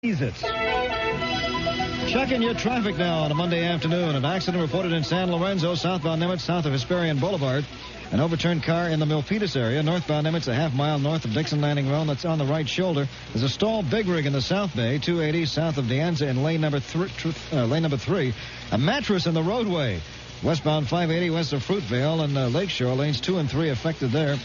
it. Checking your traffic now on a Monday afternoon. An accident reported in San Lorenzo, southbound Nimitz, south of Hesperian Boulevard. An overturned car in the Milpitas area, northbound Nimitz, a half-mile north of Dixon Landing Road. That's on the right shoulder. There's a stalled big rig in the South Bay, 280 south of De Anza in lane number 3. A mattress in the roadway. Westbound 580 west of Fruitvale and Lakeshore, lanes 2 and 3 affected there.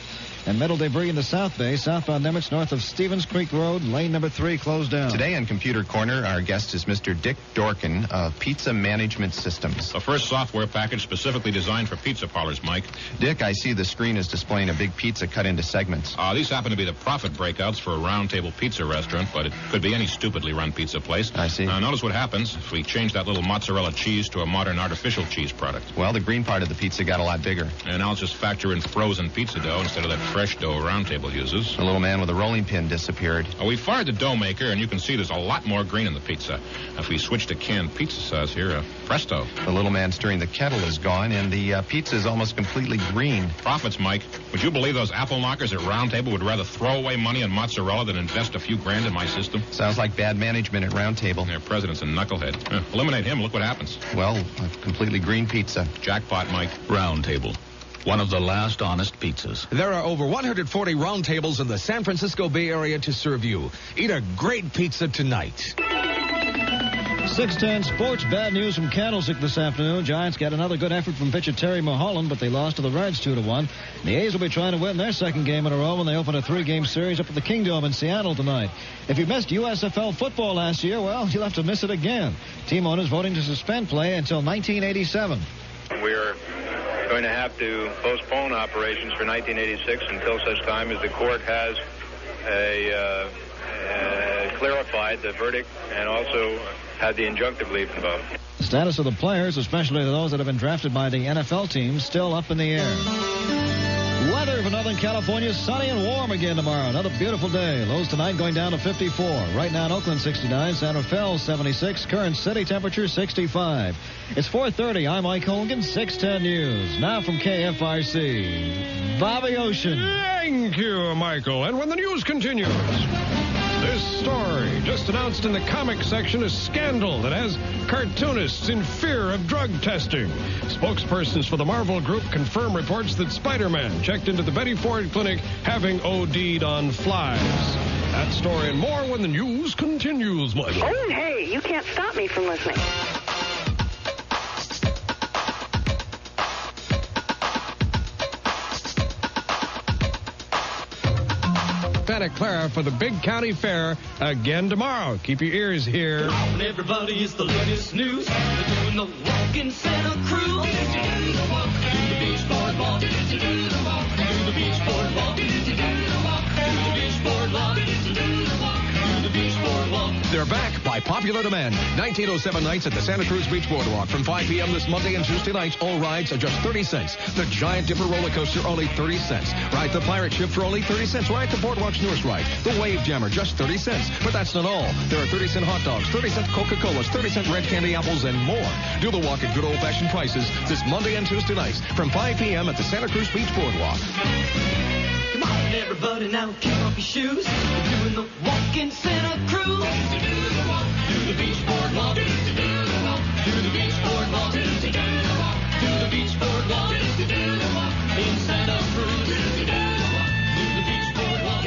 And metal debris in the South Bay, southbound Nimitz, north of Stevens Creek Road, lane number 3 closed down. Today on Computer Corner, our guest is Mr. Dick Dorkin of Pizza Management Systems. The first software package specifically designed for pizza parlors, Mike. Dick, I see the screen is displaying a big pizza cut into segments. These happen to be the profit breakouts for a round-table pizza restaurant, but it could be any stupidly run pizza place. I see. Notice what happens if we change that little mozzarella cheese to a modern artificial cheese product. Well, the green part of the pizza got a lot bigger. And I'll just factor in frozen pizza dough instead of that fresh dough round table uses. The little man with a rolling pin disappeared. We fired the dough maker, and you can see there's a lot more green in the pizza. If we switch to canned pizza sauce here, presto. The little man stirring the kettle is gone, and the pizza is almost completely green. Profits, Mike. Would you believe those apple knockers at Round Table would rather throw away money on mozzarella than invest a few grand in my system? Sounds like bad management at Round Table. Their president's a knucklehead. Eliminate him, look what happens. Well, a completely green pizza. Jackpot, Mike. Round Table. One of the last honest pizzas. There are over 140 round tables in the San Francisco Bay Area to serve you. Eat a great pizza tonight. 6:10 Sports. Bad news from Candlestick this afternoon. Giants got another good effort from pitcher Terry Mulholland, but they lost to the Reds 2-1. The A's will be trying to win their second game in a row when they open a 3-game series up at the Kingdome in Seattle tonight. If you missed USFL football last year, well, you'll have to miss it again. Team owners voting to suspend play until 1987. We're going to have to postpone operations for 1986 until such time as the court has clarified the verdict and also had the injunctive leave involved. The status of the players, especially those that have been drafted by the NFL teams, still up in the air. Weather for Northern California, sunny and warm again tomorrow. Another beautiful day. Lows tonight going down to 54. Right now in Oakland, 69. Santa Fe, 76. Current city temperature, 65. It's 4:30. I'm Mike Holgan, 610 News. Now from KFRC, Bobby Ocean. Thank you, Michael. And when the news continues, this story just announced in the comic section is scandal that has cartoonists in fear of drug testing. Spokespersons for the Marvel Group confirm reports that Spider-Man checked into the Betty Ford Clinic having OD'd on flies. That story and more when the news continues, Michael. Oh, hey, you can't stop me from listening. Santa Clara for the Big County Fair again tomorrow. Keep your ears here. Come on, everybody, it's the latest news. They're doing the walk in Santa Cruz. Do the walk, do the beach boardwalk. Do the walk, do the beach boardwalk. Do the walk, do the beach boardwalk. Do the walk, do the beach boardwalk. They're back by popular demand. 1907 nights at the Santa Cruz Beach Boardwalk. From 5 p.m. this Monday and Tuesday nights, all rides are just 30 cents. The Giant Dipper roller coaster, only 30 cents. Ride the Pirate Ship for only 30 cents. Ride the Boardwalk's newest ride, the Wave Jammer, just 30 cents. But that's not all. There are 30-cent hot dogs, 30-cent Coca-Colas, 30-cent red candy apples, and more. Do the walk at good old-fashioned prices this Monday and Tuesday nights from 5 p.m. at the Santa Cruz Beach Boardwalk. Come on, everybody, now kick off your shoes. We're doing the walk in Santa Cruz. Do the walk, do the beach boardwalk. Do the walk, do the beach boardwalk. Do the walk, do the beach boardwalk. Do the walk in Santa Cruz. Do the walk, do the beach boardwalk.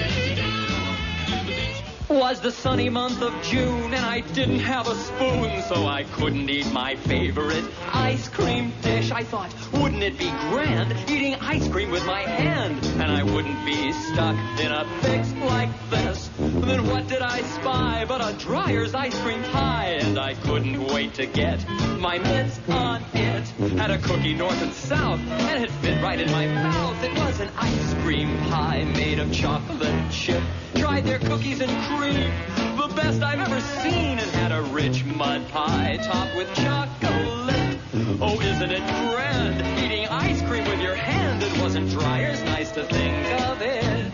Was the sunny month of June, and I didn't have a spoon, so I couldn't eat my favorite ice cream dish. I thought, wouldn't it be grand eating ice cream with my hand? And I wouldn't be stuck in a fix like this. Then what did I spy but a Dreyer's ice cream pie? And I couldn't wait to get my mitts on it. Had a cookie north and south, and it fit right in my mouth. It was an ice cream pie made of chocolate chip. Tried their cookies and cream, the best I've ever seen, and had a rich mud pie topped with chocolate. Oh, isn't it grand, eating ice cream with your hand? It wasn't Dreyer's, nice to think of it.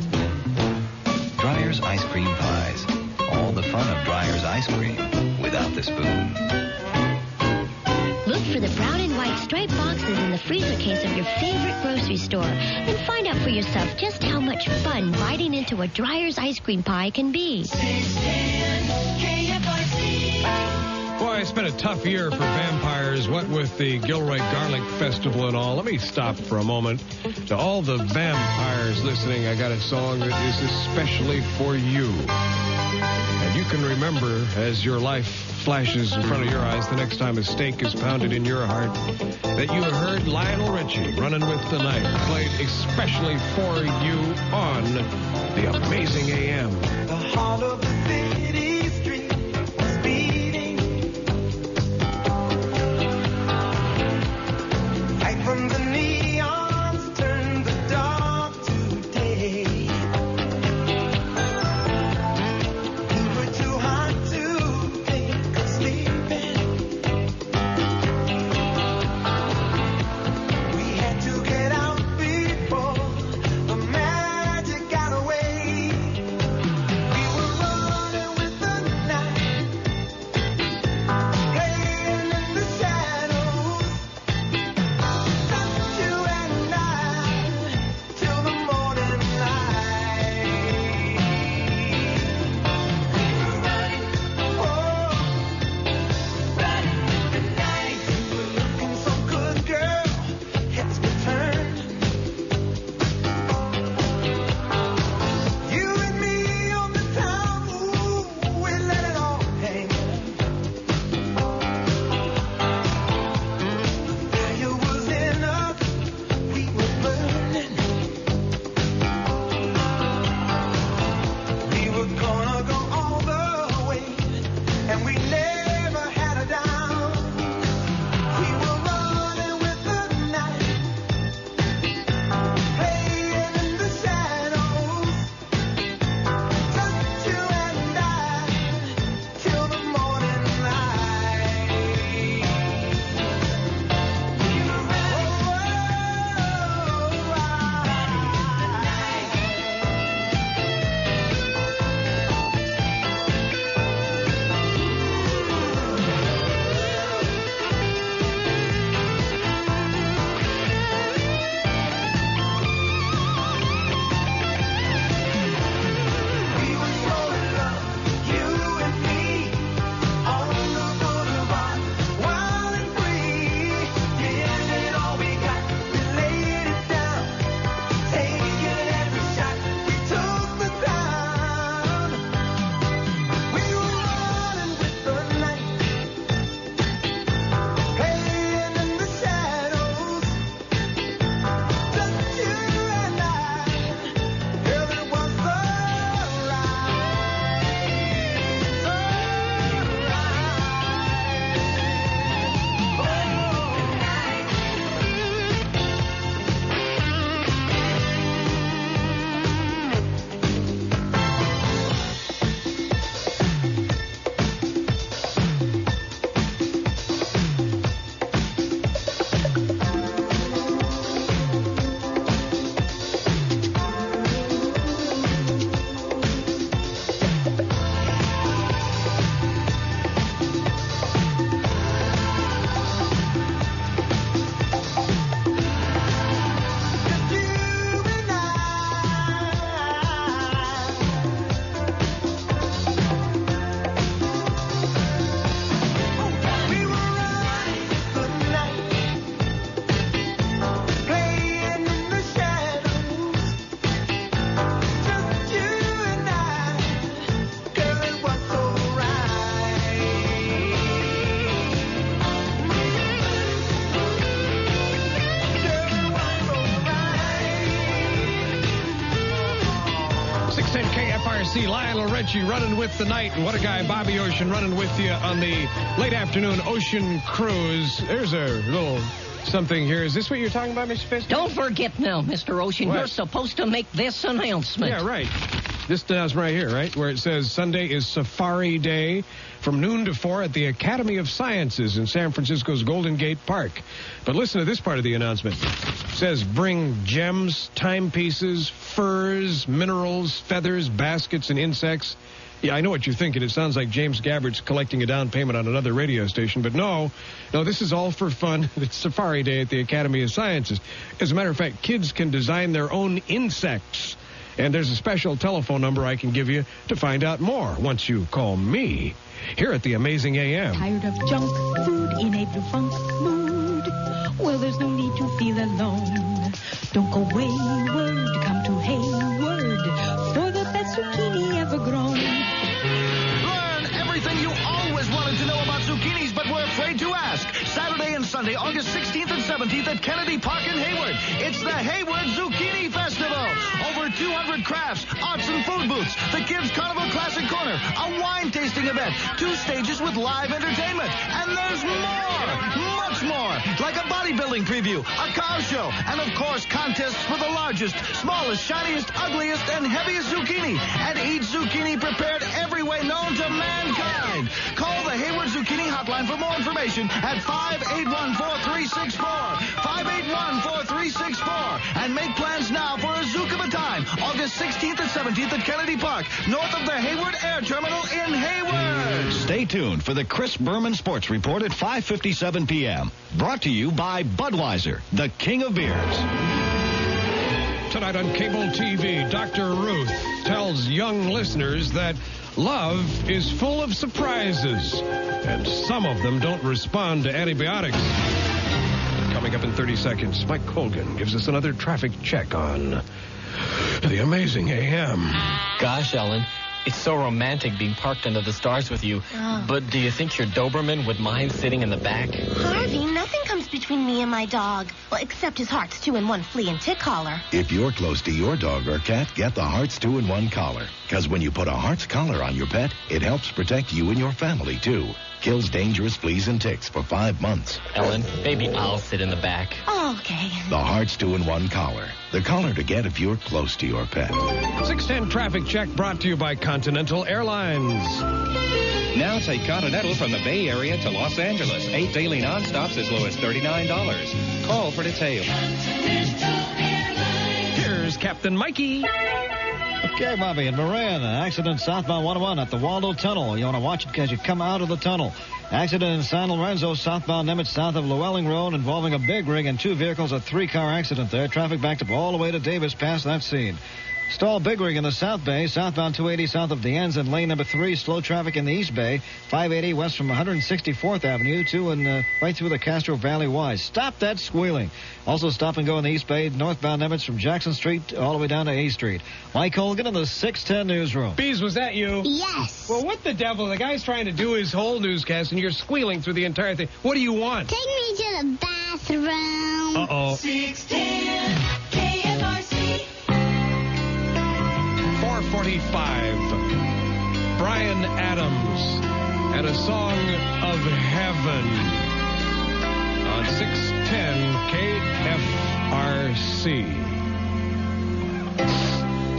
Dreyer's Ice Cream Pies. All the fun of Dreyer's ice cream without the spoon. Look for the brown and white striped boxes in the freezer case of your favorite grocery store and find out for yourself just how much fun biting into a Dreyer's ice cream pie can be. 610 KFRC. it's been a tough year for vampires, what with the Gilroy Garlic Festival and all. Let me stop for a moment. To all the vampires listening, I got a song that is especially for you. And you can remember as your life flashes in front of your eyes the next time a stake is pounded in your heart that you heard Lionel Richie, Running with the Night, played especially for you on the Amazing AM. The heart of the city street was beating right from the neons turned the dark to day. We were too hot to think of sleeping. We had to get out before the magic got away. We were running with the night, playing in the shadows, just you and I, till the morning light. We were running, oh, running with the night. You were looking so good, girl, heads were turned. You and me on the town, ooh, we let it all hang. Fire was in us, we were burning. We were gonna go all the way, and we never had a doubt. We were running with the night, playing in the shadows, just you and I, till the morning light. We were running, we were so in love, you and me, on the boulevard, wild and free. Giving it all we got, we laid it down, taking every shot, we took the town. We were running with the night, playing in the shadows, just you and I. Girl, it was the KFRC, Lionel Richie, Running with the Night. And what a guy, Bobby Ocean, running with you on the late afternoon ocean cruise. There's a little something here. Is this what you're talking about, Mr. Fisk? Don't forget now, Mr. Ocean, What? you're supposed to make this announcement. Yeah, right. This announcement right here, right, where it says Sunday is Safari Day from noon to 4 at the Academy of Sciences in San Francisco's Golden Gate Park. But listen to this part of the announcement. It says bring gems, timepieces, furs, minerals, feathers, baskets, and insects. Yeah, I know what you're thinking. It sounds like James Gabbard's collecting a down payment on another radio station. But no, this is all for fun. It's Safari Day at the Academy of Sciences. As a matter of fact, kids can design their own insects. And there's a special telephone number I can give you to find out more once you call me here at the Amazing AM. Tired of junk food in a blue funk mood? Well, there's no need to feel alone. Don't go wayward, come to Hayward for the best zucchini ever grown. Learn everything you always wanted to know about zucchinis but were afraid to ask. Saturday and Sunday, August 16th and 17th at Kennedy Park in Hayward. It's the Hayward Zucchini Festival. Over 200 crafts, arts, and food booths. The Kids Carnival Classic Corner. A wine tasting event. 2 stages with live entertainment. And there's more. Much more. Like a bodybuilding preview, a car show, and of course contests for the largest, smallest, shiniest, ugliest, and heaviest zucchini. And each zucchini prepared every way known to mankind. Call the Hayward Zucchini Hotline for more information at 581-4364. 581-4364. And make plans now for a Zook of a time. August 16th and 17th at Kennedy Park, north of the Hayward Air Terminal in Hayward. Stay tuned for the Chris Berman Sports Report at 5:57 p.m. Brought to you by Budweiser, the king of beers. Tonight on cable TV, Dr. Ruth tells young listeners that love is full of surprises, and some of them don't respond to antibiotics. Coming up in 30 seconds, Mike Colgan gives us another traffic check on the Amazing AM. Gosh, Ellen, it's so romantic being parked under the stars with you. Oh. But do you think your Doberman would mind sitting in the back? Harvey, nothing comes between me and my dog. Well, except his Hearts 2-in-1 flea and tick collar. If you're close to your dog or cat, get the Hearts 2-in-1 collar. Because when you put a Hearts collar on your pet, it helps protect you and your family, too. Kills dangerous fleas and ticks for 5 months. Ellen, maybe I'll sit in the back. Okay. The Hearts 2-in-1 collar. The collar to get if you're close to your pet. 610 traffic check brought to you by Continental Airlines. Now take Continental from the Bay Area to Los Angeles. 8 daily nonstops as low as $39. Call for details. Here's Captain Mikey. Okay, Bobby, in Marin, an accident southbound 101 at the Waldo Tunnel. You want to watch it because you come out of the tunnel. Accident in San Lorenzo, southbound Nimitz, south of Llewellyn Road, involving a big rig and 2 vehicles, a 3-car accident there. Traffic backed up all the way to Davis past that scene. Stall big rig in the South Bay, southbound 280 south of Dienz and lane number 3. Slow traffic in the East Bay, 580 west from 164th Avenue to and right through the Castro Valley Y. Stop that squealing. Also stop and go in the East Bay, northbound Nimitz from Jackson Street all the way down to A Street. Mike Colgan in the 610 newsroom. Bees, was that you? Yes. Well, what the devil? The guy's trying to do his whole newscast, and you're squealing through the entire thing. What do you want? Take me to the bathroom. Uh-oh. 610 KFRC. 4:45. Brian Adams and a song of heaven on 610 KFRC.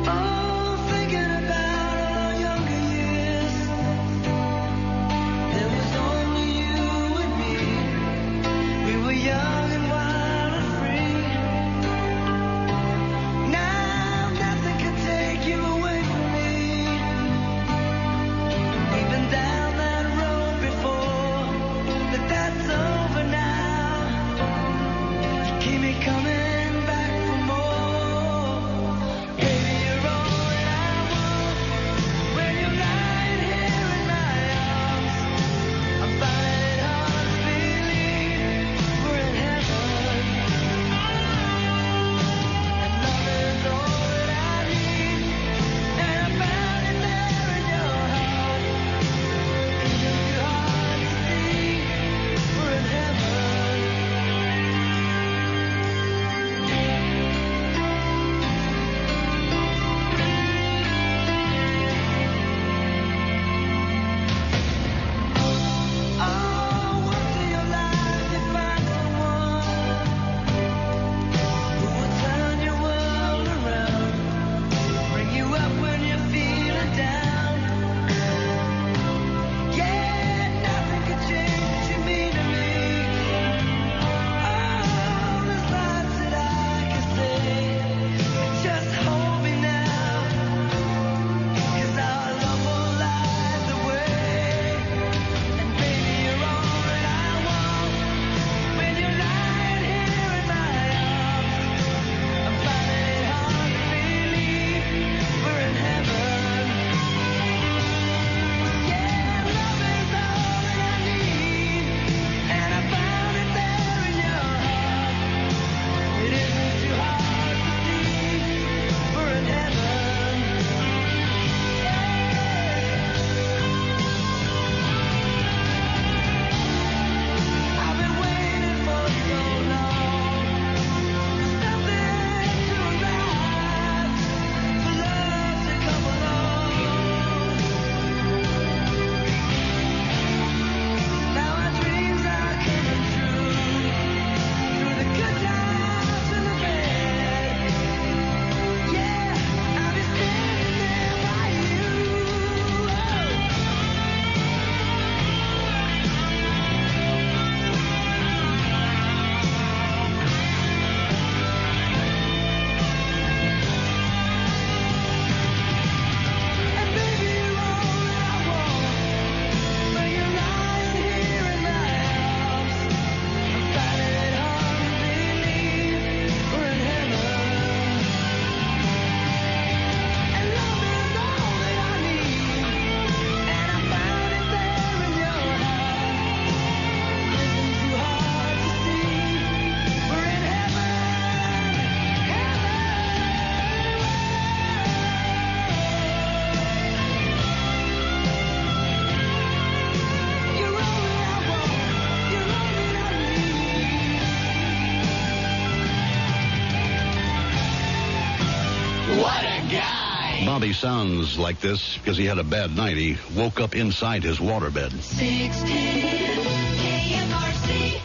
Oh, thinking about our younger years. There was only you and me. We were young and wild and free. Now nothing can take you away from me. We've been down that road before, but that's over now. You keep me coming back for more. Bobby sounds like this because he had a bad night. He woke up inside his waterbed. 610 KFRC.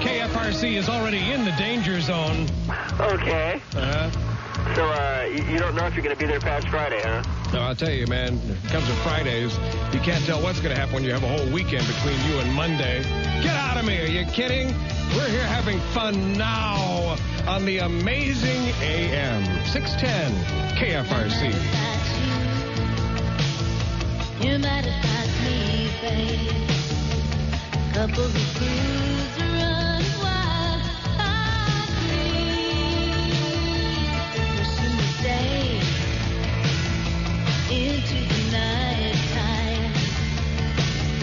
KFRC is already in the danger zone. Okay. So, you don't know if you're going to be there past Friday, huh? No, I'll tell you, man, when it comes to Fridays, you can't tell what's going to happen when you have a whole weekend between you and Monday. Get out of me. Are you kidding? We're here having fun now on the amazing AM. 610 KFRC. You might have passed me, babe. Couples of crews run wild. I dream. Wishing to stay into the night time.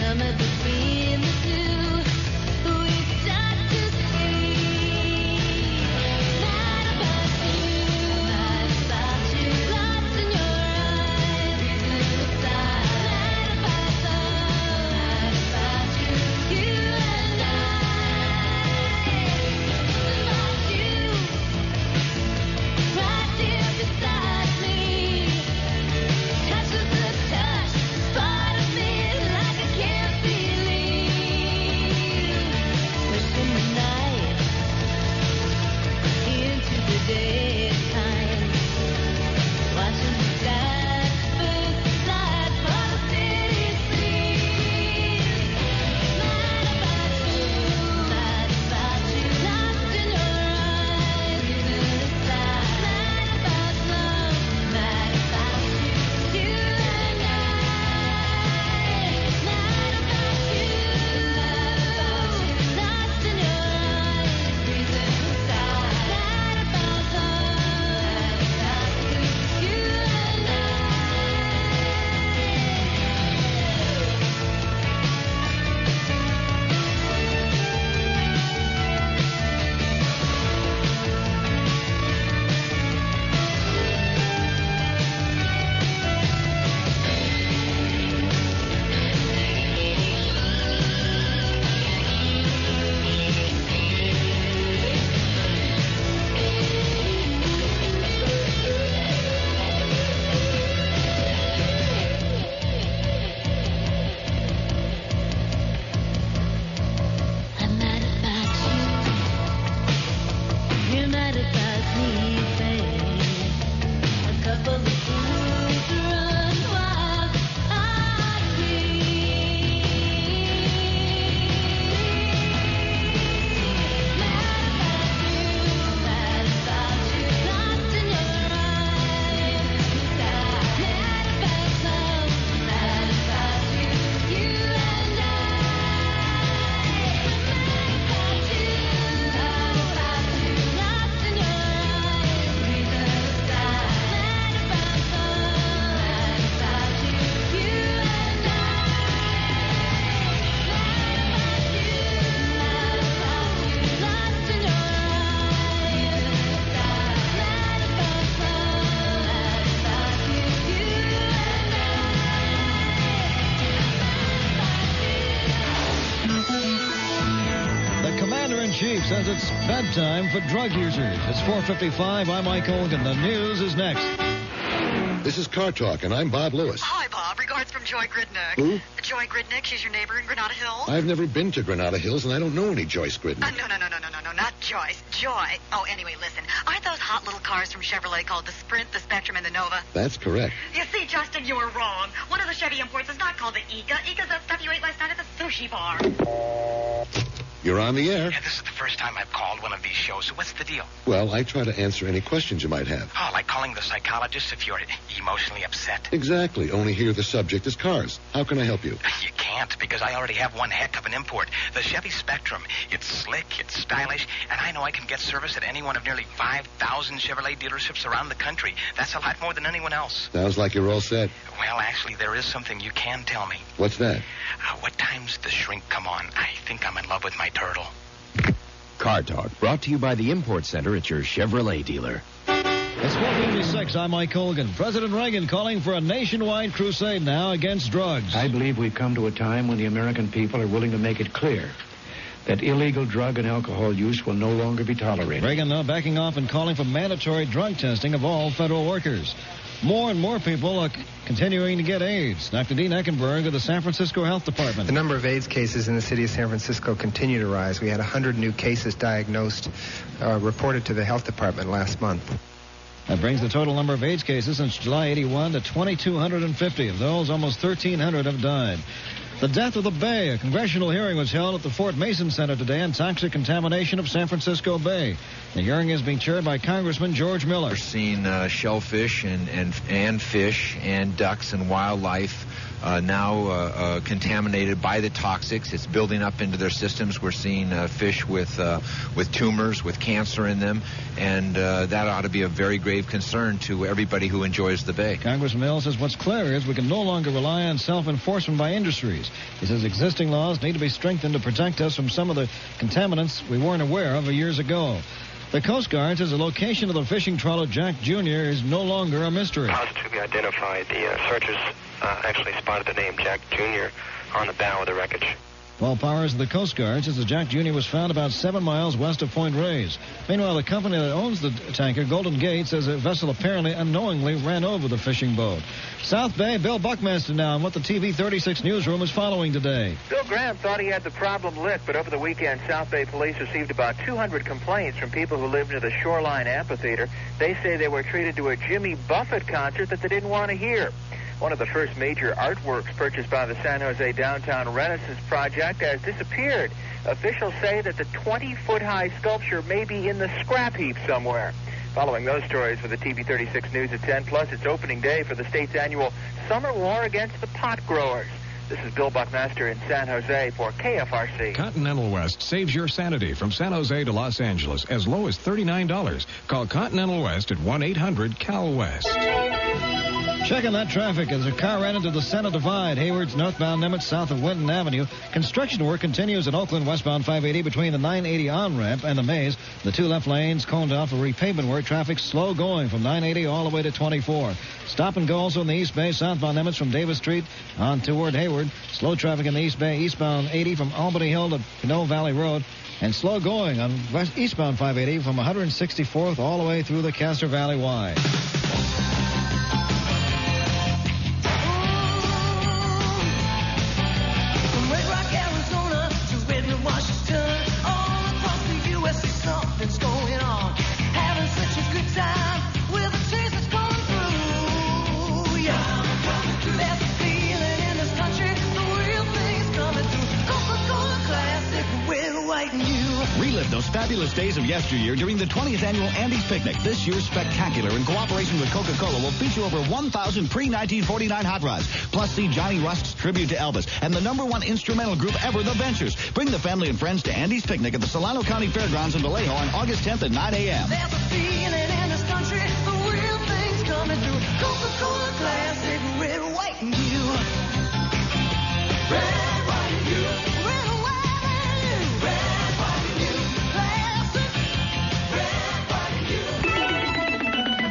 Somewhere between the two, we start to see. Mad about you, mad about you. Lights in your eyes, to the side. Mad about love, mad about you, you and I. editor-in-chief says it's bedtime for drug users. It's 4:55. I'm Mike Hogan. The news is next. This is Car Talk, and I'm Bob Lewis. Hi, Bob. Regards from Joy Gridnick. Who? Joy Gridnick. She's your neighbor in Granada Hills. I've never been to Granada Hills, and I don't know any Joyce Gridnick. No, not Joyce. Joy. Oh, anyway, listen. Aren't those hot little cars from Chevrolet called the Sprint, the Spectrum, and the Nova? That's correct. You see, Justin, you were wrong. One of the Chevy imports is not called the Ika. Ika's that stuff you ate last night at the sushi bar. You're on the air. Yeah, this is the first time I've called one of these shows, so what's the deal? Well, I try to answer any questions you might have. Oh, like calling the psychologist if you're emotionally upset? Exactly. Only here the subject is cars. How can I help you? You can't, because I already have one heck of an import. The Chevy Spectrum. It's slick, it's stylish, and I know I can get service at any one of nearly 5,000 Chevrolet dealerships around the country. That's a lot more than anyone else. Sounds like you're all set. Well, actually, there is something you can tell me. What's that? What time's the shrink come on? I think I'm in love with my turtle. Car Talk, brought to you by the Import Center at your Chevrolet dealer. It's 4:56. I'm Mike Hogan. President Reagan calling for a nationwide crusade now against drugs. I believe we've come to a time when the American people are willing to make it clear that illegal drug and alcohol use will no longer be tolerated. Reagan now backing off and calling for mandatory drug testing of all federal workers. More and more people are continuing to get AIDS. Dr. Dean Eckenberg of the San Francisco Health Department. The number of AIDS cases in the city of San Francisco continue to rise. We had 100 new cases diagnosed, reported to the health department last month. That brings the total number of AIDS cases since July 81 to 2,250. Of those, almost 1,300 have died. The death of the Bay. A congressional hearing was held at the Fort Mason Center today on toxic contamination of San Francisco Bay. The hearing is being chaired by Congressman George Miller. We're seeing shellfish and fish and ducks and wildlife now contaminated by the toxics. It's building up into their systems. We're seeing fish with tumors, with cancer in them, and that ought to be a very grave concern to everybody who enjoys the bay. Congressman Miller says what's clear is we can no longer rely on self-enforcement by industries. He says existing laws need to be strengthened to protect us from some of the contaminants we weren't aware of years ago. The Coast Guard says the location of the fishing trawler Jack Jr. is no longer a mystery. Positively identified. The searchers actually spotted the name Jack Jr. on the bow of the wreckage. Paul Powers of the Coast Guard says the Jack Jr. was found about 7 miles west of Point Reyes. Meanwhile, the company that owns the tanker, Golden Gate, says a vessel apparently unknowingly ran over the fishing boat. South Bay, Bill Buckmaster now on what the TV 36 newsroom is following today. Bill Graham thought he had the problem licked, but over the weekend, South Bay police received about 200 complaints from people who lived near the Shoreline Amphitheater. They say they were treated to a Jimmy Buffett concert that they didn't want to hear. One of the first major artworks purchased by the San Jose Downtown Renaissance Project has disappeared. Officials say that the 20-foot-high sculpture may be in the scrap heap somewhere. Following those stories for the TV 36 News at 10, plus it's opening day for the state's annual Summer War Against the Pot Growers. This is Bill Buckmaster in San Jose for KFRC. Continental West saves your sanity from San Jose to Los Angeles as low as $39. Call Continental West at 1-800-CAL-WEST. Checking that traffic as a car ran into the center divide. Hayward's northbound Nimitz south of Winton Avenue. Construction work continues at Oakland westbound 580 between the 980 on-ramp and the maze. The two left lanes coned off for repavement work. Traffic slow going from 980 all the way to 24. Stop and go also in the East Bay southbound Nimitz from Davis Street on toward Hayward. Slow traffic in the East Bay eastbound 80 from Albany Hill to Pinot Valley Road. And slow going on eastbound 580 from 164th all the way through the Castro Valley Y. Relive those fabulous days of yesteryear during the 20th annual Andy's Picnic. This year's spectacular, in cooperation with Coca-Cola, will feature over 1,000 pre-1949 hot rods. Plus, see Johnny Rust's tribute to Elvis and the #1 instrumental group ever, The Ventures. Bring the family and friends to Andy's Picnic at the Solano County Fairgrounds in Vallejo on August 10th at 9 a.m. There's a feeling in this country, the real thing's coming through. Coca-Cola Classic, red, white, and blue. Red, white, and blue. Red, white, and blue. Red, white, and blue. Classic. Red, white, and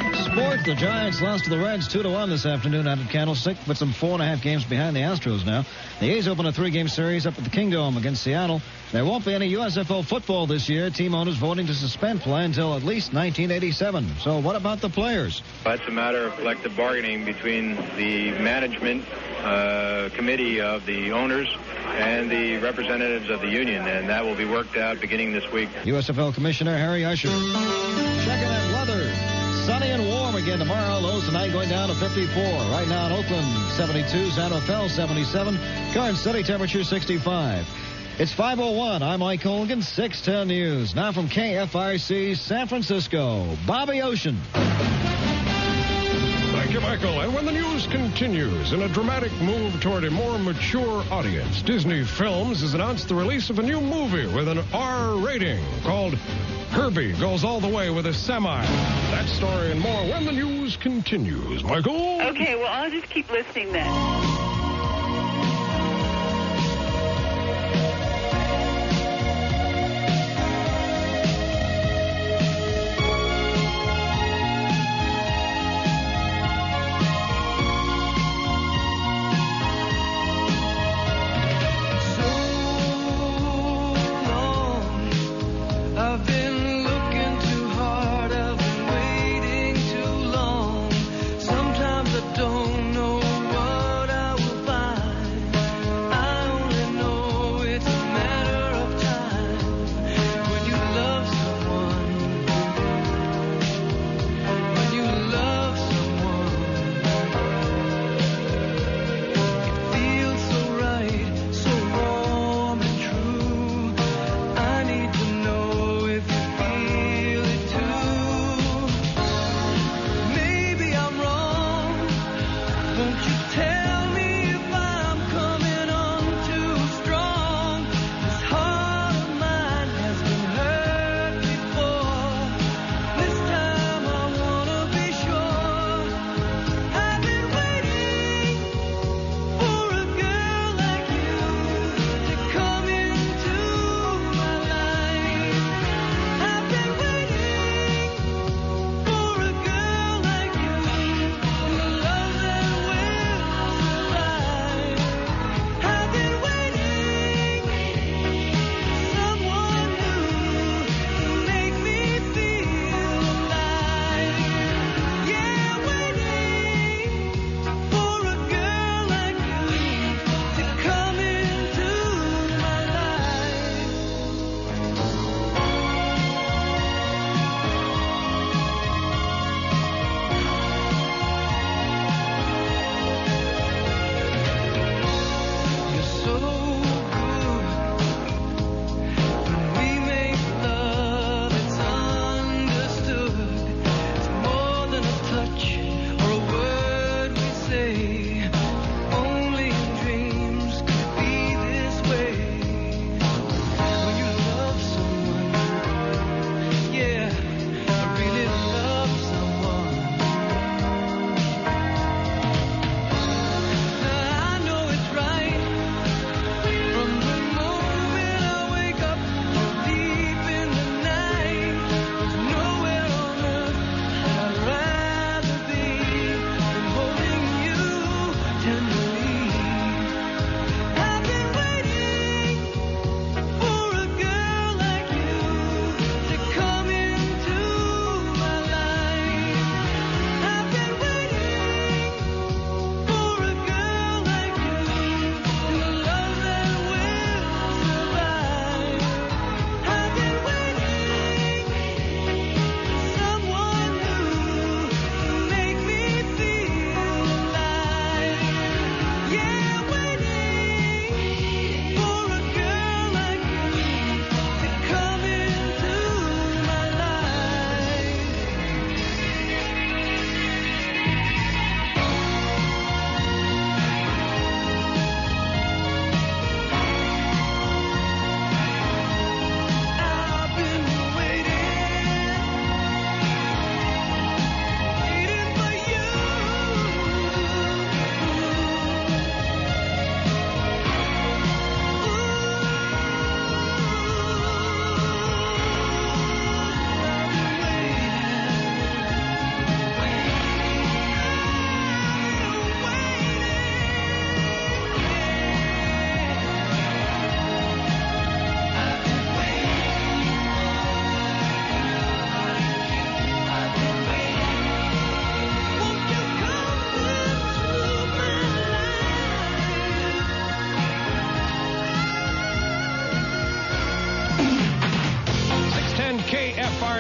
blue. Sports, the The Giants lost to the Reds 2-1 this afternoon out at Candlestick, but some 4.5 games behind the Astros now. The A's open a 3-game series up at the Kingdome against Seattle. There won't be any USFL football this year. Team owners voting to suspend play until at least 1987. So what about the players? It's a matter of collective bargaining between the management committee of the owners and the representatives of the union, and that will be worked out beginning this week. USFL Commissioner Harry Usher. Checking that weather. Sunny and warm again tomorrow. Lows tonight going down to 54. Right now in Oakland, 72. San Rafael, 77. Current city temperature, 65. It's 5:01. I'm Mike Colgan, 610 News. Now from KFRC San Francisco, Bobby Ocean. Thank you, Michael. And when the news continues, in a dramatic move toward a more mature audience, Disney Films has announced the release of a new movie with an R rating called Herbie Goes All the Way with a Semi. That story and more when the news continues. Michael? Okay, well, I'll just keep listening then. I've been looking too hard, I've been waiting too long. Sometimes I don't know what I will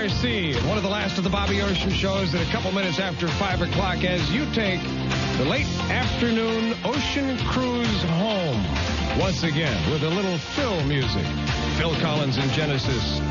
KFRC, one of the last of the Bobby Ocean shows at a couple minutes after 5 o'clock as you take the late afternoon ocean cruise home. Once again, with a little Phil music. Phil Collins and Genesis.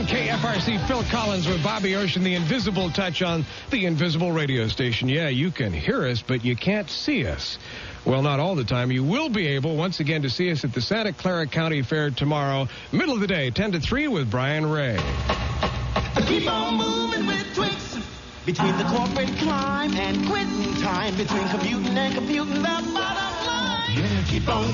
KFRC, Phil Collins with Bobby Ocean, the invisible touch on the invisible radio station. Yeah, you can hear us, but you can't see us. Well, not all the time. You will be able, once again, to see us at the Santa Clara County Fair tomorrow, middle of the day, 10 to 3 with Brian Ray. Keep on moving with Twix. Between the corporate climb and quitting time. Between commuting and computing, the bottom line. Yeah, keep on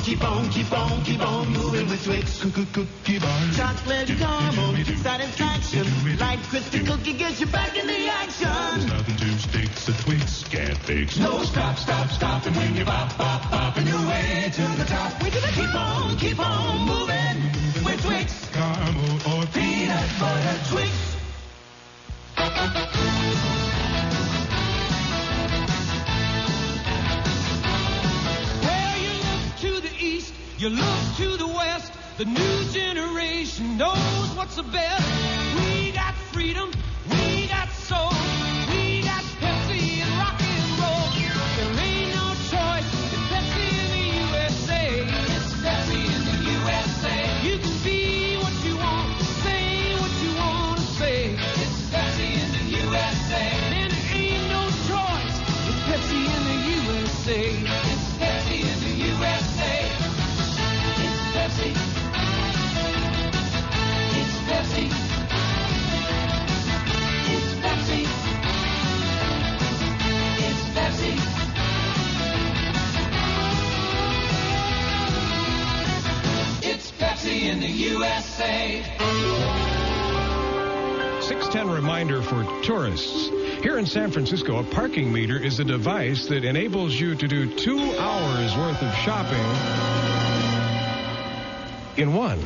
moving with Twix. Cookie bar. Chocolate caramel satisfaction. Light crispy cookie gets you back in the action. There's nothing to sticks a Twix can't fix. No stopping when you're bopping your way to the top. We keep on moving with Twix. Caramel or peanut butter Twix. Well, you look to the east, you look to the west. The new generation knows what's the best. We got freedom, we got soul, we got Pepsi and rock and roll. There ain't no choice, it's Pepsi in the USA. It's Pepsi in the USA. You can be what you want, say what you want to say. It's Pepsi in the USA. And there ain't no choice, it's Pepsi in the USA. It's Pepsi in the USA. It's Pepsi. It's Pepsi. It's Pepsi. It's Pepsi. It's Pepsi in the USA. 610 reminder for tourists. Here in San Francisco, a parking meter is a device that enables you to do 2 hours worth of shopping in one.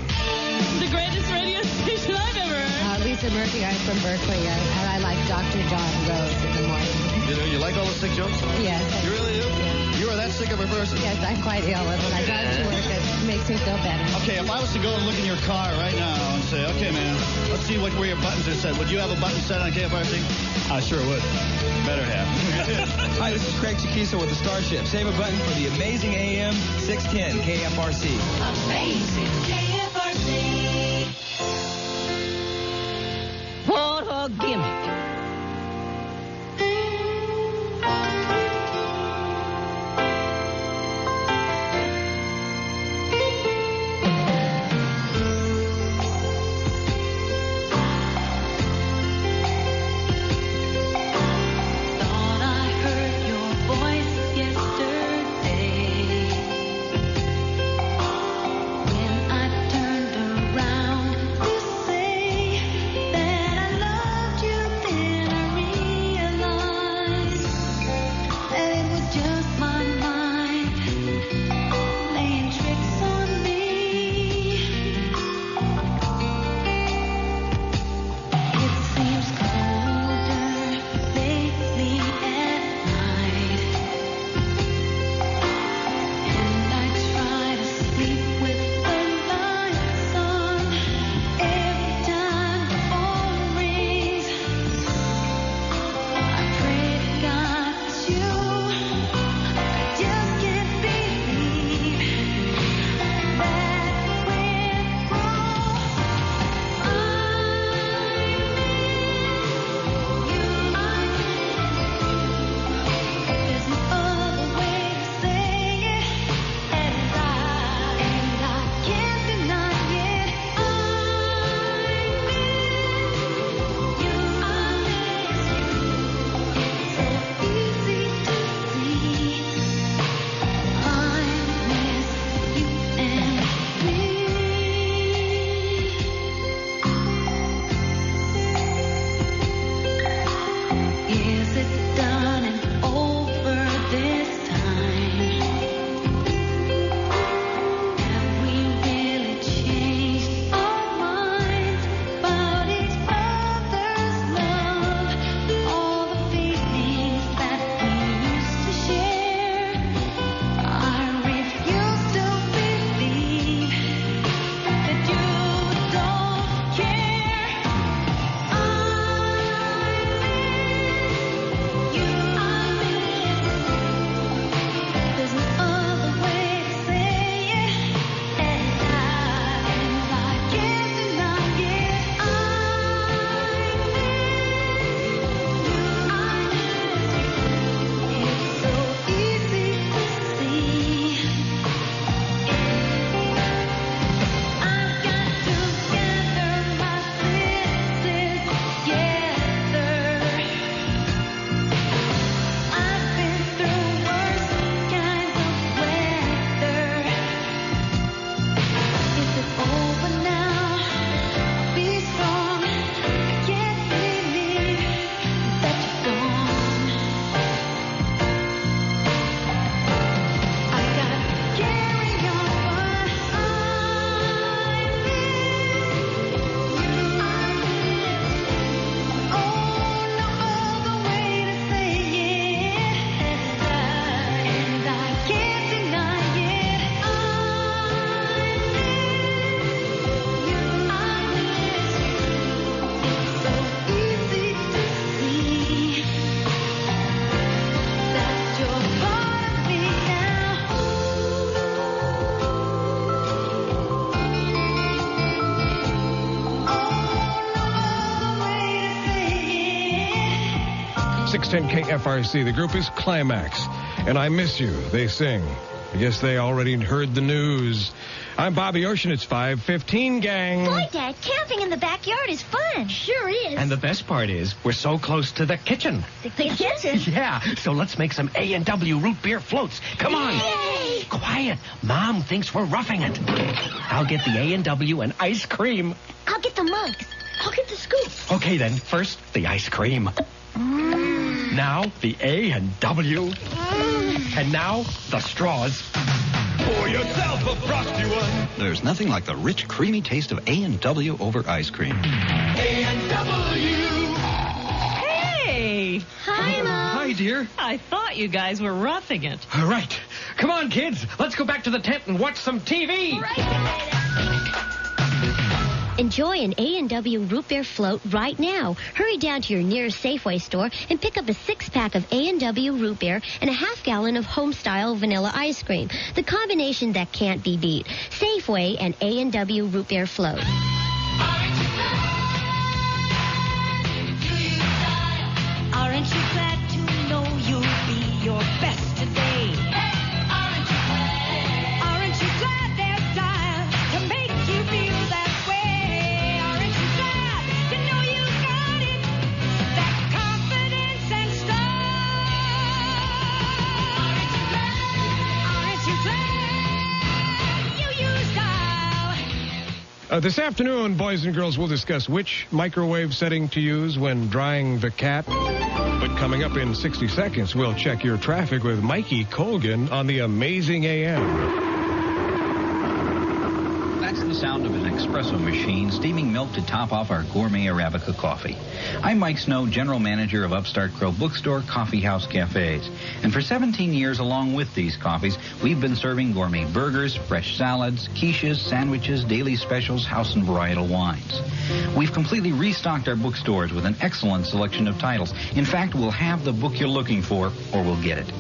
The greatest radio station I've ever heard. Lisa Murphy, I'm from Berkeley, and I like Dr. John Rose in the morning. You like all the sick jokes? Yes. You really do? Yeah. You are that sick of a person? Yes, I'm quite ill, and when I drive to work, it makes me feel better. Okay, if I was to go and look in your car right now and say, okay, man, let's see where your buttons are set. Would you have a button set on KFRC? I sure would. Better have. Hi, this is Craig Chiquiso with the Starship. Save a button for the amazing AM 610 KFRC. Amazing KFRC. What a gimmick. KFRC. The group is Climax, and I Miss You, they sing. I guess they already heard the news. I'm Bobby Ocean. It's 5:15, gang. Boy, Dad, camping in the backyard is fun. Sure is. And the best part is, we're so close to the kitchen. The kitchen? Yeah, so let's make some A&W root beer floats. Come on. Yay! Quiet. Mom thinks we're roughing it. I'll get the A&W and ice cream. I'll get the mugs. I'll get the scoop. Okay, then. First, the ice cream. Now, the A and W. And now, the straws. Pour yourself a frosty one. There's nothing like the rich, creamy taste of A&W over ice cream. A&W. Hey! Hi, Mom. Hi, dear. I thought you guys were roughing it. All right. Come on, kids. Let's go back to the tent and watch some TV. Enjoy an A&W root beer float right now. Hurry down to your nearest Safeway store and pick up a 6-pack of A&W root beer and a half-gallon of home-style vanilla ice cream. The combination that can't be beat. Safeway and A&W root beer float. Aren't you glad to know you'll be your best today? Aren't you glad there's style to make you feel that way? Aren't you glad to know you got it? That confidence and style. Aren't you glad you use style? This afternoon, boys and girls, we'll discuss which microwave setting to use when drying the cat. But coming up in 60 seconds, we'll check your traffic with Mikey Colgan on the Amazing AM. That's the sound of an espresso machine steaming milk to top off our gourmet Arabica coffee. I'm Mike Snow, General Manager of Upstart Crow Bookstore, Coffee House Cafes. And for 17 years, along with these coffees, we've been serving gourmet burgers, fresh salads, quiches, sandwiches, daily specials, house and varietal wines. We've completely restocked our bookstores with an excellent selection of titles. In fact, we'll have the book you're looking for, or we'll get it.